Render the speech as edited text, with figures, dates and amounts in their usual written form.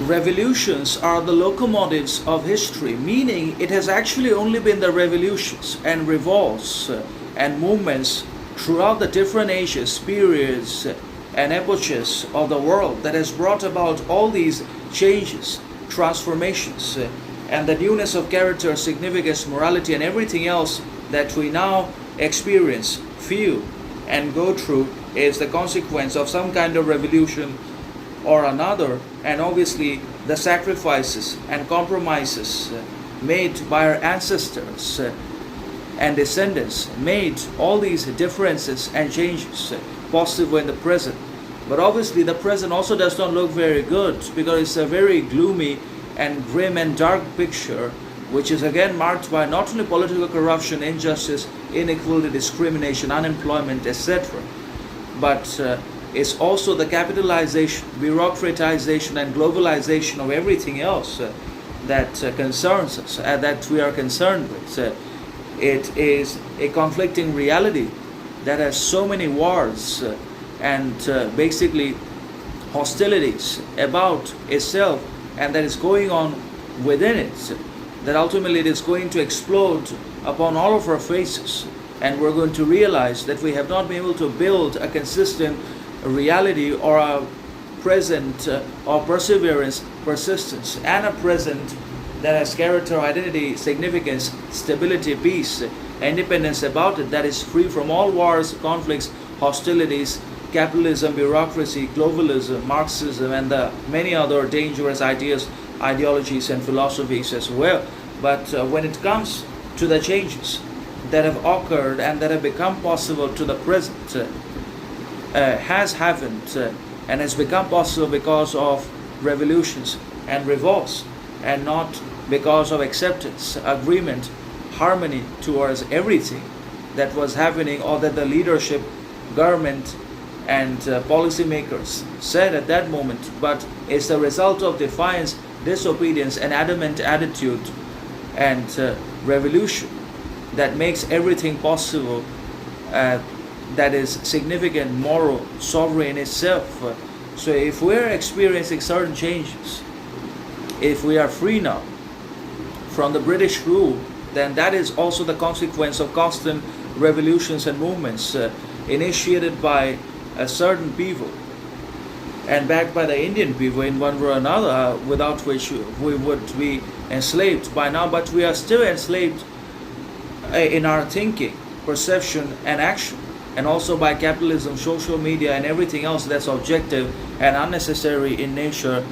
revolutions are the locomotives of history, meaning it has actually only been the revolutions and revolts and movements throughout the different ages, periods, and epochs of the world that has brought about all these changes, transformations, and the newness of character, significance, morality, and everything else that we now experience, feel, and go through is the consequence of some kind of revolution or another, and obviously the sacrifices and compromises made by our ancestors and descendants made all these differences and changes possible in the present. But obviously the present also does not look very good, because it's a very gloomy and grim and dark picture, which is again marked by not only political corruption, injustice, inequality, discrimination, unemployment, etc., but it's also the capitalization, bureaucratization, and globalization of everything else that concerns us, that we are concerned with. It is a conflicting reality that has so many wars and basically hostilities about itself, and that is going on within it, that ultimately it is going to explode upon all of our faces, and we're going to realize that we have not been able to build a consistent reality or a present or perseverance, persistence, and a present that has character, identity, significance, stability, peace, independence about it, that is free from all wars, conflicts, hostilities, capitalism, bureaucracy, globalism, Marxism, and the many other dangerous ideas, ideologies, and philosophies as well. But when it comes to the changes that have occurred and that have become possible to the present, has happened and has become possible because of revolutions and revolts, and not because of acceptance, agreement, harmony towards everything that was happening, or that the leadership, government, and policymakers said at that moment, but it's the result of defiance, disobedience, and adamant attitude and revolution that makes everything possible, that is significant, moral, sovereign in itself. So if we're experiencing certain changes, if we are free now from the British rule, then that is also the consequence of constant revolutions and movements initiated by a certain people and backed by the Indian people in one way or another, without which we would be enslaved by now. But we are still enslaved in our thinking, perception, and action, and also by capitalism, social media, and everything else that's objective and unnecessary in nature